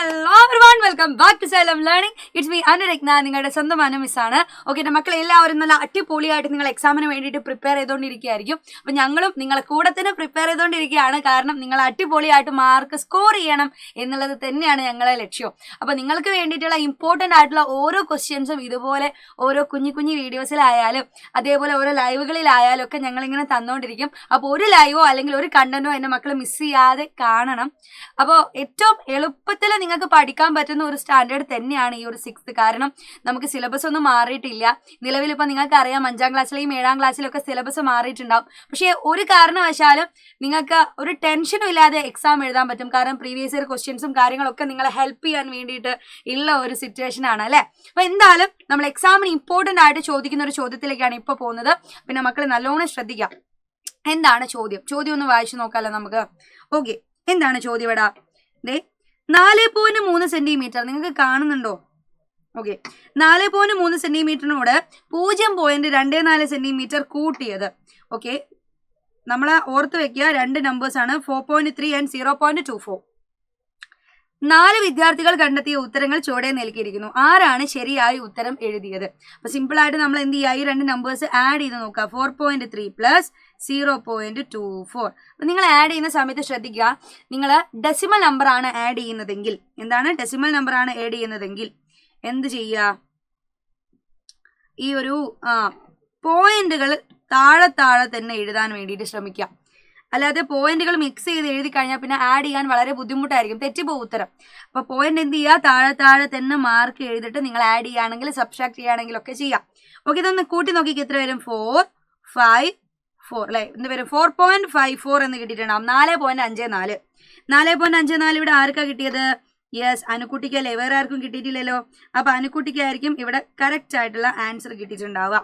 Hello everyone, welcome back to Xylem learning. It's me Anuragna, നിങ്ങളുടെ സ്വന്തം Anu മിസ്സാണ്. Okay, മക്കളെ എല്ലാവരും നല്ല അടിപൊളിയായിട്ട് നിങ്ങൾ എക്സാമിന് വേണ്ടിയിട്ട് പ്രിപ്പയർ ചെയ്തുകൊണ്ടിരിക്കുകയായിരിക്കും. അപ്പം ഞങ്ങളും നിങ്ങളെ കൂടെ തന്നെ പ്രിപ്പയർ ചെയ്തുകൊണ്ടിരിക്കുകയാണ്. കാരണം നിങ്ങൾ അടിപൊളിയായിട്ട് മാർക്ക് സ്കോർ ചെയ്യണം എന്നുള്ളത് തന്നെയാണ് ഞങ്ങളെ ലക്ഷ്യം. അപ്പം നിങ്ങൾക്ക് വേണ്ടിയിട്ടുള്ള ഇമ്പോർട്ടൻ്റ് ആയിട്ടുള്ള ഓരോ ക്വസ്റ്റ്യൻസും ഇതുപോലെ ഓരോ കുഞ്ഞു കുഞ്ഞു വീഡിയോസിലായാലും അതേപോലെ ഓരോ ലൈവുകളിലായാലും ഒക്കെ ഞങ്ങളിങ്ങനെ തന്നുകൊണ്ടിരിക്കും. അപ്പോൾ ഒരു ലൈവോ അല്ലെങ്കിൽ ഒരു കണ്ടന്റോ എൻ്റെ മക്കൾ മിസ് ചെയ്യാതെ കാണണം. അപ്പോൾ ഏറ്റവും എളുപ്പത്തിൽ നിങ്ങൾക്ക് പഠിക്കാൻ പറ്റുന്ന ഒരു സ്റ്റാൻഡേർഡ് തന്നെയാണ് ഈ ഒരു 6th. കാരണം നമുക്ക് സിലബസ് ഒന്നും മാറിയിട്ടില്ല. നിലവിൽ ഇപ്പം നിങ്ങൾക്ക് അറിയാം 5ാം ക്ലാസ്സിലെയും 7ാം ക്ലാസ്സിലും ഒക്കെ സിലബസ് മാറിയിട്ടുണ്ടാവും. പക്ഷേ ഒരു കാരണവശാലും നിങ്ങൾക്ക് ഒരു ടെൻഷനും ഇല്ലാതെ എക്സാം എഴുതാൻ പറ്റും. കാരണം പ്രീവിയസ് ഇയർ ക്വസ്റ്റ്യൻസും കാര്യങ്ങളൊക്കെ നിങ്ങളെ ഹെൽപ്പ് ചെയ്യാൻ വേണ്ടിയിട്ട് ഉള്ള ഒരു സിറ്റുവേഷൻ ആണ് അല്ലേ. അപ്പോൾ എന്തായാലും നമ്മൾ എക്സാമിന് ഇമ്പോർട്ടൻ്റ് ആയിട്ട് ചോദിക്കുന്ന ഒരു ചോദ്യത്തിലേക്കാണ് ഇപ്പോൾ പോകുന്നത്. പിന്നെ മക്കൾ നല്ലോണം ശ്രദ്ധിക്കാം. എന്താണ് ചോദ്യം? ചോദ്യം ഒന്ന് വായിച്ചു നോക്കാമല്ലോ നമുക്ക്. ഓക്കെ, എന്താണ് ചോദ്യം? ഇവിടെ 4.3 സെന്റിമീറ്റർ നിങ്ങൾക്ക് കാണുന്നുണ്ടോ? ഓക്കെ, 4.3 സെന്റിമീറ്ററിനോട് 0.24 സെന്റിമീറ്റർ കൂട്ടിയത്. ഓക്കെ, നമ്മൾ ഓർത്ത് വെക്കുക, രണ്ട് നമ്പേഴ്സ് ആണ്, 4.3 ആൻഡ് 0.24. 4 വിദ്യാർത്ഥികൾ കണ്ടെത്തിയ ഉത്തരങ്ങൾ ചുവടെ നൽകിയിരിക്കുന്നു. ആരാണ് ശരിയായി ഉത്തരം എഴുതിയത്? അപ്പൊ സിമ്പിൾ ആയിട്ട് നമ്മൾ എന്ത് ചെയ്യുക, ഈ രണ്ട് നമ്പേഴ്സ് ആഡ് ചെയ്ത് നോക്കുക. 4.3 പ്ലസ് 0.24. അപ്പൊ നിങ്ങൾ ആഡ് ചെയ്യുന്ന സമയത്ത് ശ്രദ്ധിക്കുക, നിങ്ങൾ ഡെസിമൽ നമ്പർ ആണ് ആഡ് ചെയ്യുന്നതെങ്കിൽ, എന്താണ് ഡെസിമൽ നമ്പർ ആണ് ആഡ് ചെയ്യുന്നതെങ്കിൽ എന്ത് ചെയ്യുക, ഈ ഒരു പോയിന്റുകൾ താഴെ താഴെ തന്നെ എഴുതാൻ വേണ്ടിയിട്ട് ശ്രമിക്കുക. അല്ലാതെ പോയിന്റുകൾ മിക്സ് ചെയ്ത് എഴുതി കഴിഞ്ഞാൽ പിന്നെ ആഡ് ചെയ്യാൻ വളരെ ബുദ്ധിമുട്ടായിരിക്കും, തെറ്റിപ്പോകും ഉത്തരം. അപ്പൊ പോയിന്റ് എന്ത് ചെയ്യുക, താഴെ താഴെ തന്നെ മാർക്ക് എഴുതിട്ട് നിങ്ങൾ ആഡ് ചെയ്യുകയാണെങ്കിൽ സബ്സ്ട്രാക്ട് ചെയ്യുകയാണെങ്കിൽ ഒക്കെ ചെയ്യാം. ഓക്കെ, ഇതൊന്ന് കൂട്ടി നോക്കിക്ക് എത്ര വരും? 4, 5, 4 അല്ലെ, എന്ത് വരും? 4.54 എന്ന് കിട്ടിയിട്ടുണ്ടാവും. 4.54. 4.54 ഇവിടെ ആർക്കാ കിട്ടിയത്? യെസ്, അനുക്കുട്ടിക്കല്ലേ, വേറെ ആർക്കും കിട്ടിയിട്ടില്ലല്ലോ. അപ്പൊ അനുക്കുട്ടിക്കായിരിക്കും ഇവിടെ കറക്റ്റ് ആയിട്ടുള്ള ആൻസർ കിട്ടിയിട്ടുണ്ടാവുക.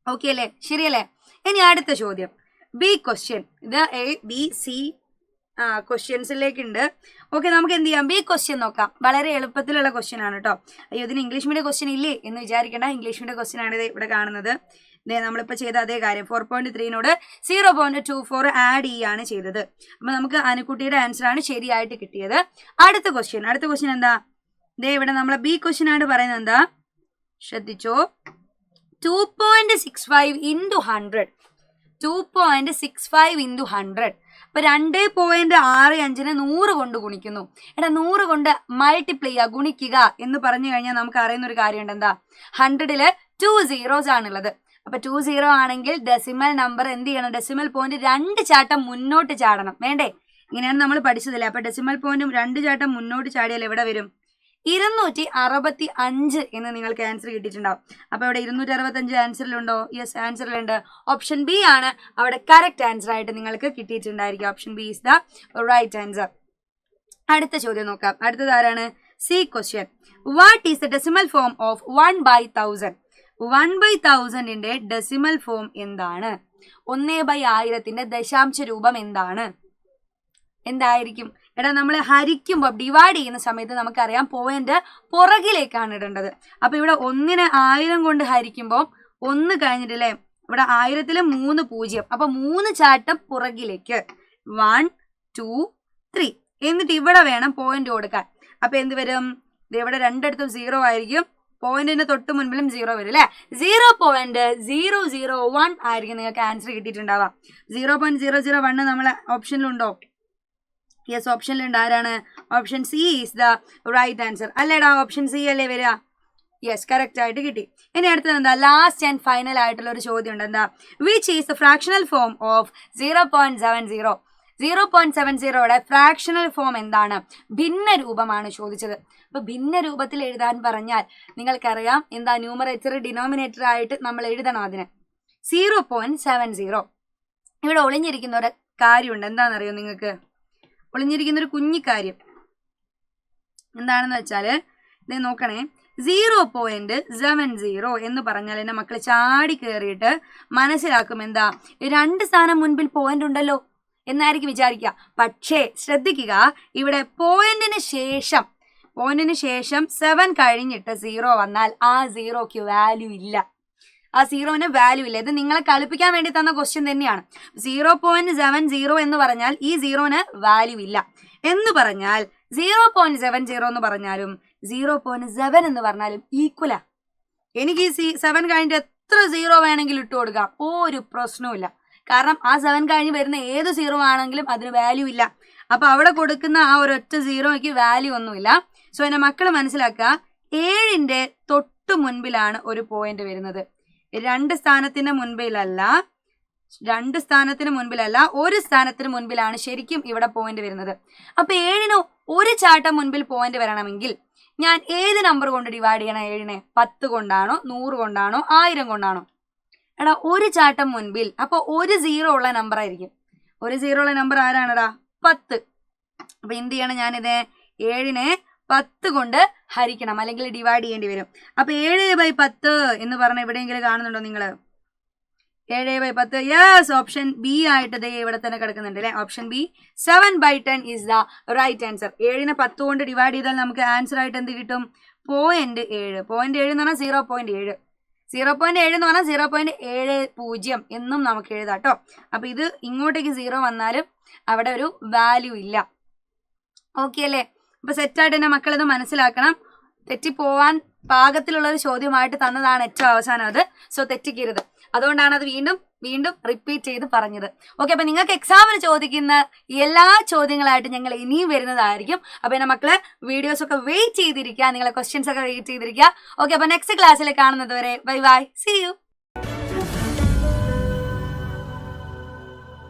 ഓക്കെ അല്ലേ, ശരിയല്ലേ? ഇനി അടുത്ത ചോദ്യം, ബി ക്വസ്റ്റ്യൻ. ഇത് ABC ക്വസ്റ്റ്യൻസിലേക്കുണ്ട്. ഓക്കെ, നമുക്ക് എന്ത് ചെയ്യാം, ബി ക്വസ്റ്റ്യൻ നോക്കാം. വളരെ എളുപ്പത്തിലുള്ള ക്വസ്റ്റ്യൻ ആണ് കേട്ടോ. അയ്യോ, ഇതിന് ഇംഗ്ലീഷ് മീഡിയം ക്വസ്റ്റ്യൻ ഇല്ലേ എന്ന് വിചാരിക്കേണ്ട, ഇംഗ്ലീഷ് മീഡിയം ക്വസ്റ്റ്യൻ ആണ് ഇത് ഇവിടെ കാണുന്നത്. നമ്മളിപ്പോൾ ചെയ്ത അതേ കാര്യം, 4.3നോട് 0.24 ആഡ് ചെയ്യാണ് ചെയ്തത്. അപ്പൊ നമുക്ക് അനുക്കുട്ടിയുടെ ആൻസർ ആണ് ശരിയായിട്ട് കിട്ടിയത്. അടുത്ത ക്വസ്റ്റ്യൻ എന്താ? ഇവിടെ നമ്മളെ ബി ക്വസ്റ്റ്യൻ ആണ് പറയുന്നത്. എന്താ ശ്രദ്ധിച്ചോ, 2.65 into 100. 2.65 into 100. അപ്പൊ 2.65 100 കൊണ്ട് ഗുണിക്കുന്നു. 100 കൊണ്ട് മൾട്ടിപ്ലൈ ചെയ്യുക, ഗുണിക്കുക എന്ന് പറഞ്ഞു കഴിഞ്ഞാൽ നമുക്ക് അറിയുന്ന ഒരു കാര്യമുണ്ട്. എന്താ, 100ല് 2 zeros ആണുള്ളത്. അപ്പൊ 2 0 ആണെങ്കിൽ ഡെസിമൽ നമ്പർ എന്ത് ചെയ്യണം? ഡെസിമൽ പോയിന്റ് 2 ചാട്ടം മുന്നോട്ട് ചാടണം. വേണ്ടേ? ഇങ്ങനെയാണ് നമ്മൾ പഠിച്ചതില്ലേ. അപ്പൊ ഡെസിമൽ പോയിന്റും 2 ചാട്ടം മുന്നോട്ട് ചാടിയാൽ എവിടെ വരും? 265 എന്ന് നിങ്ങൾക്ക് ആൻസർ കിട്ടിയിട്ടുണ്ടാവും. അപ്പൊ ഇവിടെ 265 ആൻസറിലുണ്ടോ? യെസ്, ആൻസറിലുണ്ട്. ഓപ്ഷൻ ബി ആണ് അവിടെ കറക്റ്റ് ആൻസർ ആയിട്ട് നിങ്ങൾക്ക് കിട്ടിയിട്ടുണ്ടായിരിക്കും. Option B is the right answer. അടുത്ത ചോദ്യം നോക്കാം. അടുത്തത് ആരാണ്? C question. What is the decimal form of 1/1000? 1/1000ന്റെ ഡെസിമൽ ഫോം എന്താണ്? 1/1000ന്റെ ദശാംശ രൂപം എന്താണ്? എന്തായിരിക്കും? നമ്മൾ ഹരിക്കുമ്പോൾ, ഡിവൈഡ് ചെയ്യുന്ന സമയത്ത് നമുക്കറിയാം പോയിന്റ് പുറകിലേക്കാണ് ഇടേണ്ടത്. അപ്പൊ ഇവിടെ 1നെ 1000 കൊണ്ട് ഹരിക്കുമ്പോൾ 1 കഴിഞ്ഞിട്ടില്ലേ, ഇവിടെ 1000ല് 3 0. അപ്പൊ 3 ചാട്ടം പുറകിലേക്ക്, 1 2 3. എന്നിട്ട് ഇവിടെ വേണം പോയിന്റ് കൊടുക്കാൻ. അപ്പൊ എന്ത് വരും? ഇവിടെ രണ്ടിടത്തും 0 ആയിരിക്കും. പോയിന്റിന് തൊട്ട് മുൻപിലും 0 വരും അല്ലെ. 0.001 ആയിരിക്കും നിങ്ങൾക്ക് ആൻസർ കിട്ടിയിട്ടുണ്ടാവാം. 0.001 നമ്മളെ ഓപ്ഷനിലുണ്ടോ? യെസ്, ഓപ്ഷനിലുണ്ട്. ആരാണ്? Option C is the right answer. അല്ലേടാ, ഓപ്ഷൻ സി അല്ലേ വരിക? യെസ്, കറക്റ്റ് ആയിട്ട് കിട്ടി. ഇനി അടുത്തത് എന്താ? ലാസ്റ്റ് ആൻഡ് ഫൈനൽ ആയിട്ടുള്ള ഒരു ചോദ്യം ഉണ്ട്. എന്താ? Which is the fractional form of 0.70? 0.70യുടെ ഫ്രാക്ഷണൽ ഫോം എന്താണ്? ഭിന്ന രൂപമാണ് ചോദിച്ചത്. അപ്പൊ ഭിന്ന രൂപത്തിൽ എഴുതാൻ പറഞ്ഞാൽ നിങ്ങൾക്കറിയാം എന്താ, ന്യൂമറേറ്റർ ഡിനോമിനേറ്റർ ആയിട്ട് നമ്മൾ എഴുതണം അതിന്. 0.70. ഇവിടെ ഒളിഞ്ഞിരിക്കുന്ന ഒരു കാര്യമുണ്ട്. എന്താണെന്നറിയോ നിങ്ങൾക്ക്? ഒളിഞ്ഞിരിക്കുന്ന ഒരു കുഞ്ഞിക്കാര്യം എന്താണെന്ന് വെച്ചാൽ ഇത് നോക്കണേ. 0.70 എന്ന് പറഞ്ഞാൽ എൻ്റെ മക്കൾ ചാടി കയറിയിട്ട് മനസ്സിലാക്കും എന്താ, 2 സ്ഥാനം മുൻപിൽ പോയിന്റ് ഉണ്ടല്ലോ എന്നായിരിക്കും വിചാരിക്കുക. പക്ഷേ ശ്രദ്ധിക്കുക, ഇവിടെ പോയിന്റിന് ശേഷം 7 കഴിഞ്ഞിട്ട് 0 വന്നാൽ ആ 0ക്ക് വാല്യൂ ഇല്ല. ആ സീറോന് വാല്യൂ ഇല്ല. ഇത് നിങ്ങളെ കളിപ്പിക്കാൻ വേണ്ടി തന്ന ക്വസ്റ്റ്യൻ തന്നെയാണ്. 0.70 എന്ന് പറഞ്ഞാൽ ഈ സീറോന് വാല്യൂ ഇല്ല എന്ന് പറഞ്ഞാൽ 0.70 എന്ന് പറഞ്ഞാലും 0.7 എന്ന് പറഞ്ഞാലും ഈക്വലാ. എനിക്ക് ഈ 7 കഴിഞ്ഞിട്ട് എത്ര 0 വേണമെങ്കിലും ഇട്ട് കൊടുക്കാം, ഒരു പ്രശ്നവുമില്ല. കാരണം ആ 7 കഴിഞ്ഞ് വരുന്ന ഏത് 0 ആണെങ്കിലും അതിന് വാല്യൂ ഇല്ല. അപ്പൊ അവിടെ കൊടുക്കുന്ന ആ ഒരൊറ്റ 0ക്ക് വാല്യൂ ഒന്നുമില്ല. സോ എന്റെ മക്കൾ മനസ്സിലാക്കുക, 7ന്റെ തൊട്ട് മുൻപിലാണ് ഒരു പോയിന്റ് വരുന്നത്. 2 സ്ഥാനത്തിന് മുൻപിലല്ല, 2 സ്ഥാനത്തിന് മുൻപിലല്ല, 1 സ്ഥാനത്തിന് മുൻപിലാണ് ശരിക്കും ഇവിടെ പോയിന്റ് വരുന്നത്. അപ്പൊ 7ന് ഒരു ചാട്ടം മുൻപിൽ പോയിന്റ് വരണമെങ്കിൽ ഞാൻ ഏത് നമ്പർ കൊണ്ട് ഡിവൈഡ് ചെയ്യണം? 7നെ 10 കൊണ്ടാണോ, 100 കൊണ്ടാണോ, 1000 കൊണ്ടാണോ? എടാ ഒരു ചാട്ടം മുൻപിൽ, അപ്പൊ ഒരു 0 ഉള്ള നമ്പർ ആയിരിക്കും. ഒരു 0 ഉള്ള നമ്പർ ആരാണെടാ? 10. അപ്പൊ എന്ത് ചെയ്യണം? ഞാനിത് 7നെ 10 കൊണ്ട് ഹരിക്കണം, അല്ലെങ്കിൽ ഡിവൈഡ് ചെയ്യേണ്ടി വരും. അപ്പൊ 7/10 എന്ന് പറഞ്ഞ എവിടെയെങ്കിലും കാണുന്നുണ്ടോ നിങ്ങള്? 7/10, യെസ്, ഓപ്ഷൻ ബി ആയിട്ട് ദേ ഇവിടെ തന്നെ കിടക്കുന്നുണ്ട് അല്ലെ. Option B 7/10 is the right answer. 7നെ 10 കൊണ്ട് ഡിവൈഡ് ചെയ്താൽ നമുക്ക് ആൻസർ ആയിട്ട് എന്ത് കിട്ടും? 0.7. 0.7 എന്ന് പറഞ്ഞാൽ 0.7. 0.7 എന്ന് പറഞ്ഞാൽ 0.70 എന്നും നമുക്ക് എഴുതാം കേട്ടോ. അപ്പൊ ഇത് ഇങ്ങോട്ടേക്ക് 0 വന്നാലും അവിടെ ഒരു വാല്യൂ ഇല്ല. ഓക്കെ അല്ലേ? അപ്പൊ സെറ്റായിട്ട് തന്നെ മക്കൾ ഇത് മനസ്സിലാക്കണം. തെറ്റിപ്പോവാൻ പാകത്തിലുള്ള ഒരു ചോദ്യമായിട്ട് തന്നതാണ് ഏറ്റവും അവസാനം അത്. സോ തെറ്റിക്കരുത്. അതുകൊണ്ടാണ് അത് വീണ്ടും വീണ്ടും റിപ്പീറ്റ് ചെയ്ത് പറഞ്ഞത്. ഓക്കെ, അപ്പൊ നിങ്ങൾക്ക് എക്സാമിന് ചോദിക്കുന്ന എല്ലാ ചോദ്യങ്ങളായിട്ട് ഞങ്ങൾ ഇനിയും വരുന്നതായിരിക്കും. അപ്പൊ എന്റെ മക്കള് വീഡിയോസ് ഒക്കെ വെയിറ്റ് ചെയ്തിരിക്കുക, നിങ്ങളെ ക്വസ്റ്റ്യൻസ് ഒക്കെ വെയിറ്റ് ചെയ്തിരിക്കുക. ഓക്കെ, അപ്പൊ നെക്സ്റ്റ് ക്ലാസ്സിൽ കാണുന്നത് വരെ ബൈ ബൈ, സീ യു.